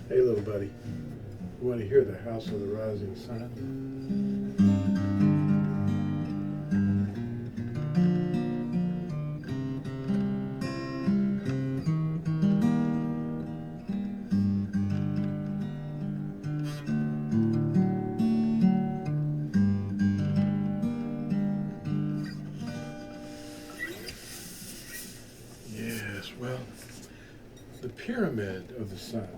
Hey, little buddy. You want to hear the House of the Rising Sun? Yes, well, the Pyramid of the Sun.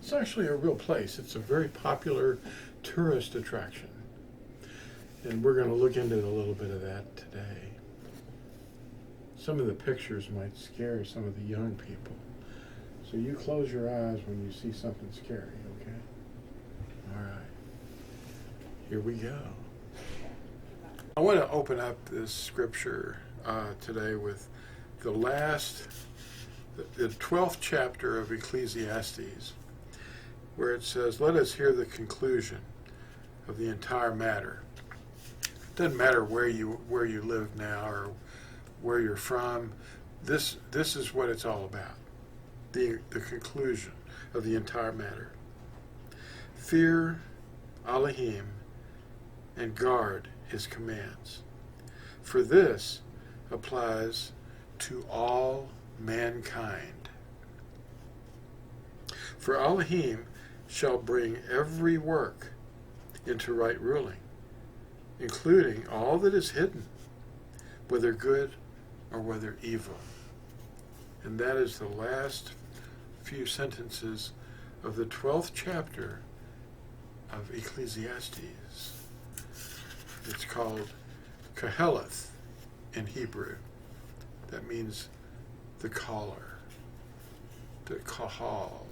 It's actually a real place. It's a very popular tourist attraction. And we're going to look into a little bit of that today. Some of the pictures might scare some of the young people. So you close your eyes when you see something scary, okay? All right. Here we go. I want to open up this scripture today with the 12th chapter of Ecclesiastes, where it says, "Let us hear the conclusion of the entire matter." It doesn't matter where you live now or where you're from. This is what it's all about. The conclusion of the entire matter. Fear Elohim and guard his commands, for this applies to all mankind. For Elohim shall bring every work into right ruling, including all that is hidden, whether good or whether evil. And that is the last few sentences of the 12th chapter of Ecclesiastes. It's called Koheleth in Hebrew. That means the caller, the kahal,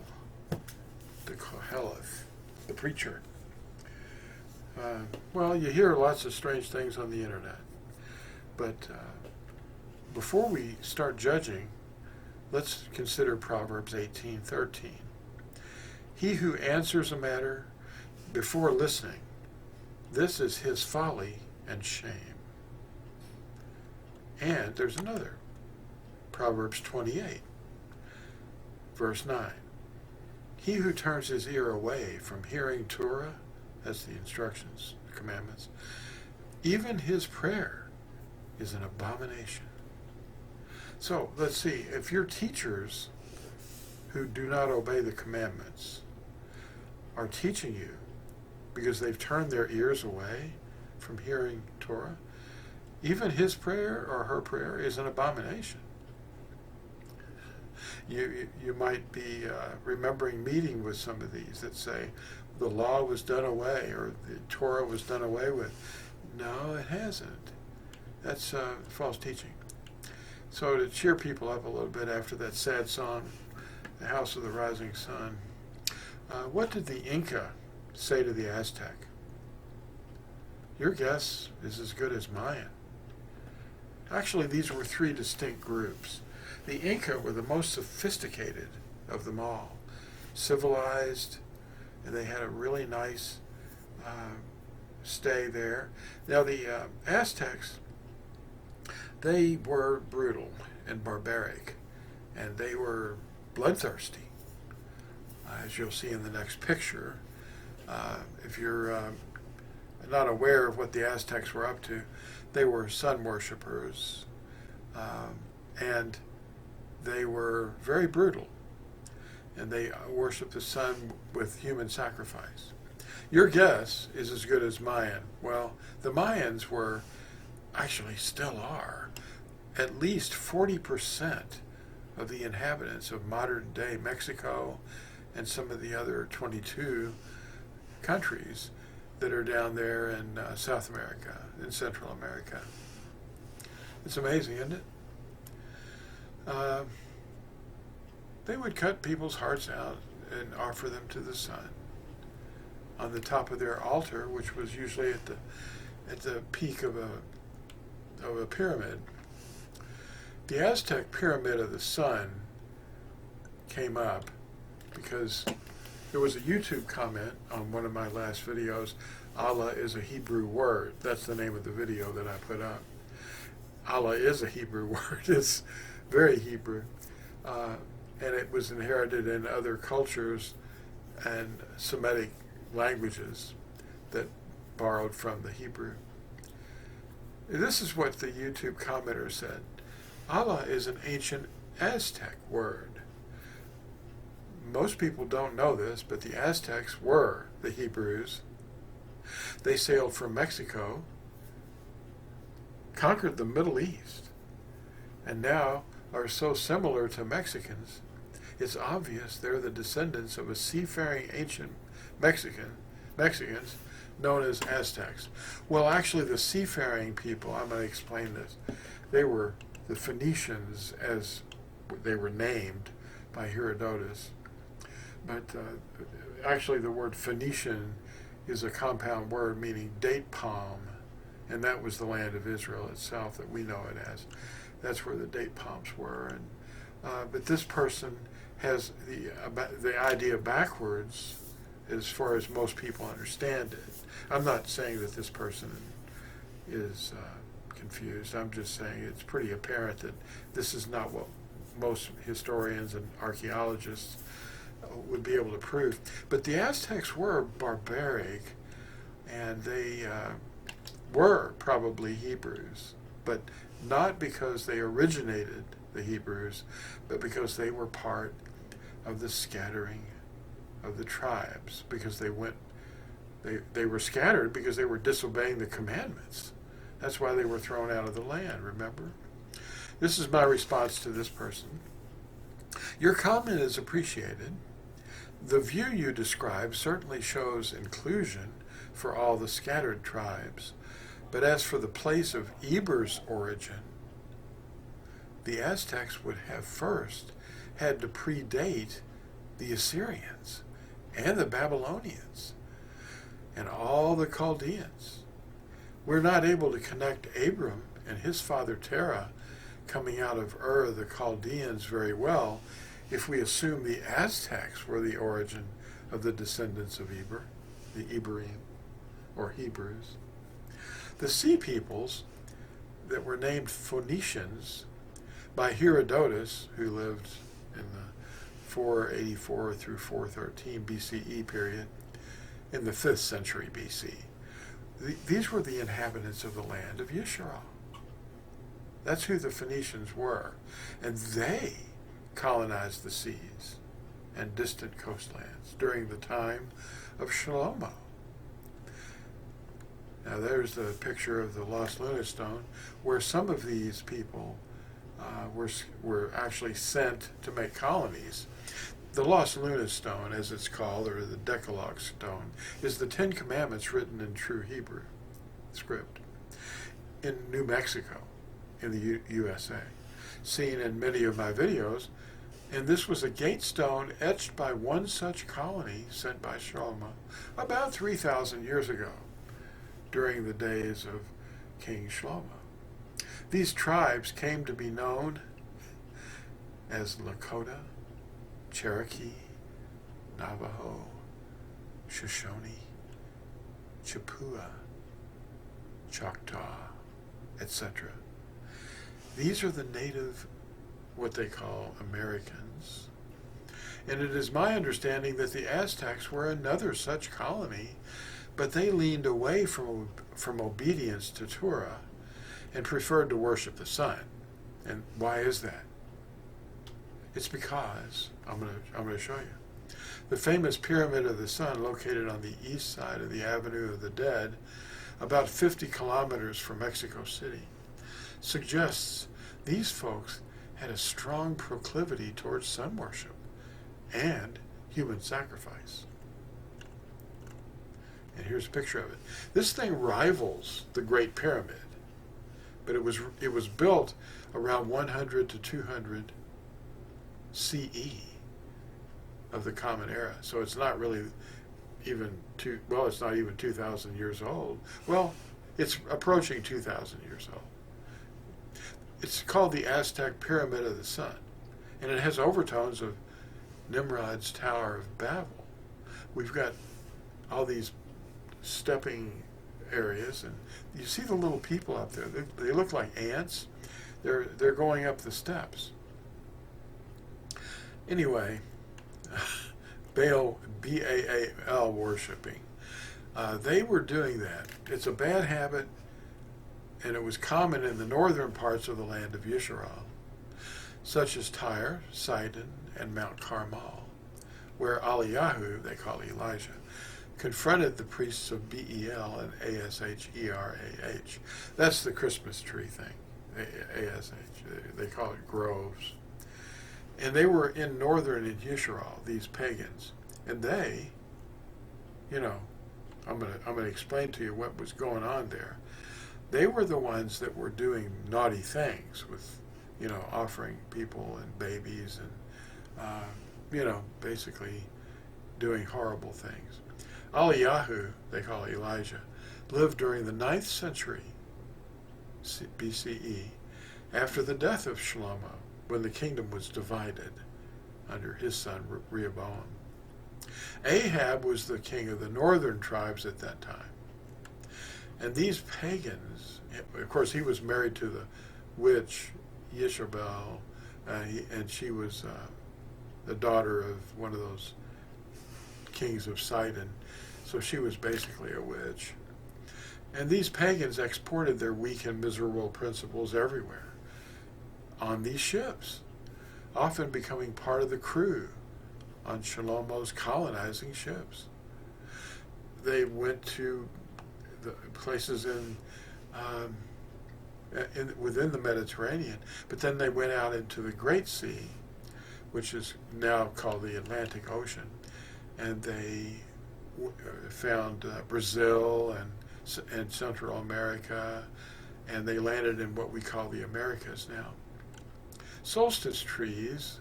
the koheleth, the preacher. Well, you hear lots of strange things on the internet, but before we start judging, let's consider Proverbs 18:13. He who answers a matter before listening, this is his folly and shame. And there's another, Proverbs 28, verse 9. He who turns his ear away from hearing Torah, that's the instructions, the commandments, even his prayer is an abomination. So let's see, if your teachers who do not obey the commandments are teaching you because they've turned their ears away from hearing Torah, even his prayer or her prayer is an abomination. You might be remembering meeting with some of these that say the law was done away or the Torah was done away with. No, it hasn't. That's false teaching. So to cheer people up a little bit after that sad song, The House of the Rising Sun, what did the INCA say to the Aztec? Your guess is as good as mine. Actually, these were three distinct groups. The INCA were the most sophisticated of them all, civilized, and they had a really nice stay there. Now the Aztecs, they were brutal and barbaric, and they were bloodthirsty, as you'll see in the next picture. If you're not aware of what the Aztecs were up to, they were sun worshippers, and they were very brutal, and they worshiped the sun with human sacrifice. Your guess is as good as mine. Well, the Mayans were, actually still are, at least 40% of the inhabitants of modern day Mexico and some of the other 22 countries that are down there in South America, in Central America. It's amazing, isn't it? They would cut people's hearts out and offer them to the sun on the top of their altar, which was usually at the peak of a pyramid. The Aztec pyramid of the sun came up because there was a YouTube comment on one of my last videos. Allah is a Hebrew word. That's the name of the video that I put up. Allah is a Hebrew word. It's very Hebrew. and it was inherited in other cultures and Semitic languages that borrowed from the Hebrew. This is what the YouTube commenter said. Allah is an ancient Aztec word. Most people don't know this, but the Aztecs were the Hebrews. They sailed from Mexico, conquered the Middle East, and now are so similar to Mexicans, it's obvious they're the descendants of a seafaring ancient Mexicans known as Aztecs. Well, actually, the seafaring people, I'm going to explain this, they were the Phoenicians, as they were named by Herodotus. But actually, the word Phoenician is a compound word meaning date palm, and that was the land of Israel itself that we know it as. That's where the date palms were. And but this person has the idea backwards as far as most people understand it. I'm not saying that this person is confused. I'm just saying it's pretty apparent that this is not what most historians and archaeologists would be able to prove. But the Aztecs were barbaric, and they were probably Hebrews, but not because they originated the Hebrews, but because they were part of the scattering of the tribes, because they were scattered because they were disobeying the commandments. That's why they were thrown out of the land, remember? This is my response to this person. Your comment is appreciated. The view you describe certainly shows inclusion for all the scattered tribes, but as for the place of Eber's origin, the Aztecs would have first had to predate the Assyrians and the Babylonians and all the Chaldeans. We're not able to connect Abram and his father Terah coming out of Ur the Chaldeans very well if we assume the Aztecs were the origin of the descendants of Eber, the Iberim, or Hebrews. The sea peoples that were named Phoenicians by Herodotus, who lived in the 484 through 413 BCE period, in the 5th century BC. These were the inhabitants of the land of Yisharal. That's who the Phoenicians were. And they colonized the seas and distant coastlands during the time of Shlomo. Now there's the picture of the Lost Lunar Stone, where some of these people were actually sent to make colonies. The Lost Lunar Stone, as it's called, or the Decalogue Stone, is the 10 Commandments written in true Hebrew script in New Mexico, in the USA, seen in many of my videos. And this was a gate stone etched by one such colony sent by Shlomo about 3,000 years ago, during the days of King Shlomo. These tribes came to be known as Lakota, Cherokee, Navajo, Shoshone, Chippewa, Choctaw, etc. These are the native, what they call Americans. And it is my understanding that the Aztecs were another such colony, but they leaned away from obedience to Torah and preferred to worship the sun. And why is that? It's because, I'm going to show you. The famous Pyramid of the Sun, located on the east side of the Avenue of the Dead, about 50 kilometers from Mexico City, suggests these folks had a strong proclivity towards sun worship and human sacrifice. And here's a picture of it. This thing rivals the Great Pyramid, but it was built around 100 to 200 CE of the Common Era. So it's not really even it's not even 2,000 years old. Well, it's approaching 2,000 years old. It's called the Aztec Pyramid of the Sun, and it has overtones of Nimrod's Tower of Babel. We've got all these stepping areas, and you see the little people up there. They look like ants. They're going up the steps. Anyway, Baal, B-A-A-L worshiping. They were doing that. It's a bad habit, and it was common in the northern parts of the land of Yisharal, such as Tyre, Sidon, and Mount Carmel, where Eliyahu, they call Elijah, confronted the priests of Bel and Asherah. That's the Christmas tree thing, Ash. They call it groves. And they were in northern Yisharal, these pagans. And they, I'm gonna explain to you what was going on there. They were the ones that were doing naughty things with, offering people and babies and, basically doing horrible things. Eliyahu, they call Elijah, lived during the 9th century BCE after the death of Shlomo, when the kingdom was divided under his son Rehoboam. Ahab was the king of the northern tribes at that time. And these pagans, of course, he was married to the witch Yisharal, and she was the daughter of one of those kings of Sidon. So she was basically a witch. And these pagans exported their weak and miserable principles everywhere on these ships, often becoming part of the crew on Shlomo's colonizing ships. They went to the places within the Mediterranean, but then they went out into the Great Sea, which is now called the Atlantic Ocean, and they found Brazil and Central America, and they landed in what we call the Americas now. Solstice trees,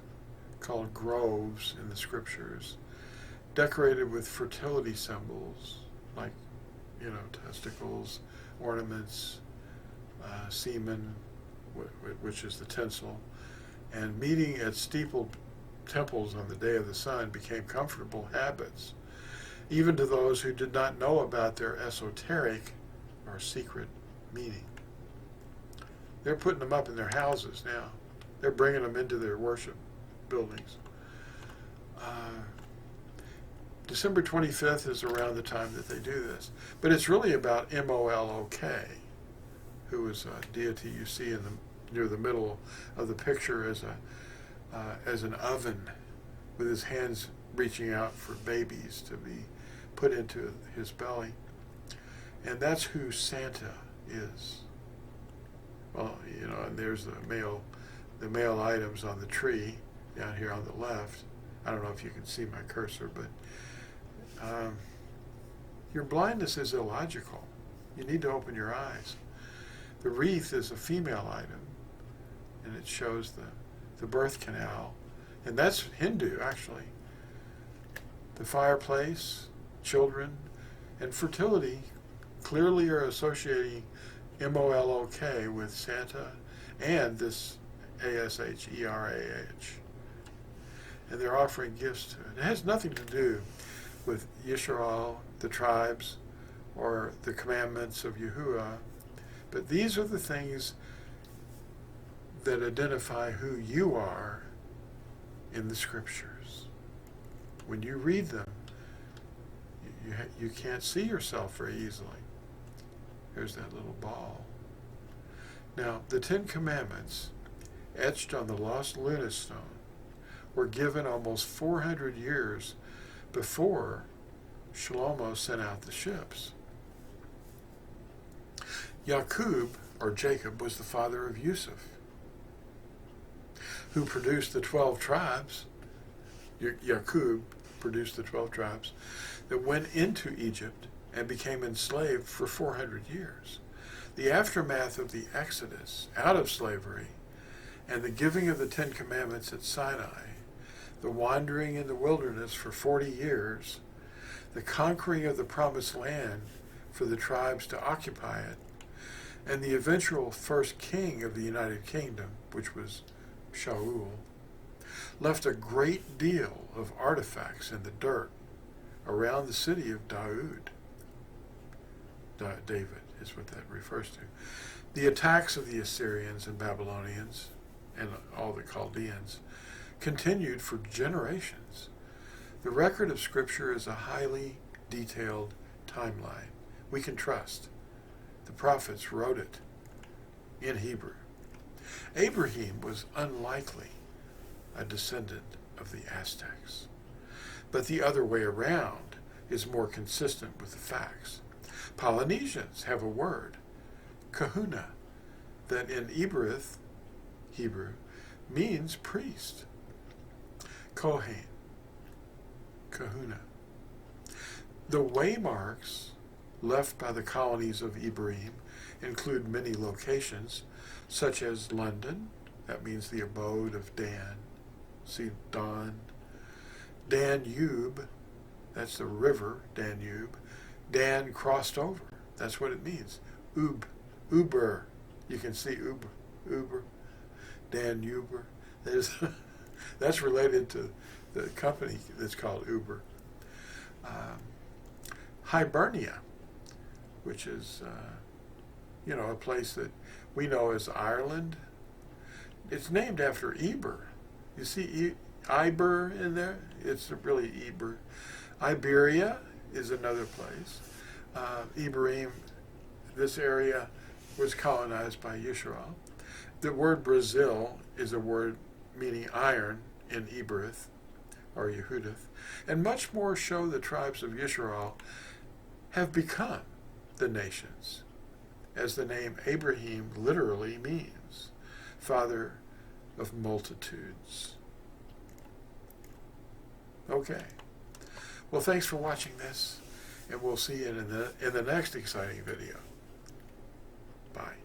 called groves in the scriptures, decorated with fertility symbols like, testicles, ornaments, semen, which is the tinsel, and meeting at steepled temples on the day of the sun became comfortable habits, even to those who did not know about their esoteric or secret meaning. They're putting them up in their houses now. They're bringing them into their worship buildings. December 25th is around the time that they do this. But it's really about Molok, who is a deity you see near the middle of the picture as an oven with his hands reaching out for babies to be put into his belly. And that's who Santa is. Well, and there's the male items on the tree down here on the left. I don't know if you can see my cursor, but your blindness is illogical. You need to open your eyes. The wreath is a female item, and it shows the birth canal, and that's Hindu, actually. The fireplace, children, and fertility clearly are associating Molok with Santa and this Asherah. And they're offering gifts to it. It has nothing to do with Yisharal, the tribes, or the commandments of Yahuwah, but these are the things that identify who you are in the scriptures. When you read them, you can't see yourself very easily. There's that little ball. Now, the 10 Commandments, etched on the lost Luna stone, were given almost 400 years before Shlomo sent out the ships. Yaqub, or Jacob, was the father of Yusuf, who produced the 12 tribes. Yaqub produced the 12 tribes that went into Egypt and became enslaved for 400 years. The aftermath of the Exodus out of slavery and the giving of the 10 Commandments at Sinai, the wandering in the wilderness for 40 years, the conquering of the Promised Land for the tribes to occupy it, and the eventual first king of the United Kingdom, which was Shaul, left a great deal of artifacts in the dirt around the city of David is what that refers to. The attacks of the Assyrians and Babylonians and all the Chaldeans continued for generations. The record of Scripture is a highly detailed timeline we can trust. The prophets wrote it in Hebrew. Abraham was unlikely a descendant of the Aztecs, but the other way around is more consistent with the facts. Polynesians have a word, kahuna, that in Hebrew means priest. Kohen, kahuna. The waymarks left by the colonies of Ibrahim include many locations, such as London, that means the abode of Dan, see Don. Danube, that's the river, Danube. Dan crossed over, that's what it means. Uber, you can see Uber, Danube. That's related to the company that's called Uber. Hibernia, which is, a place that we know as Ireland. It's named after Eber. You see Iber in there? It's really Eber. Iberia is another place. Ibrahim, this area was colonized by Yisharal. The word Brazil is a word meaning iron in Eberith or Yehudith, and much more show the tribes of Yisharal have become the nations, as the name Abraham literally means, father of multitudes. Okay. Well, thanks for watching this, and we'll see you in the next exciting video. Bye.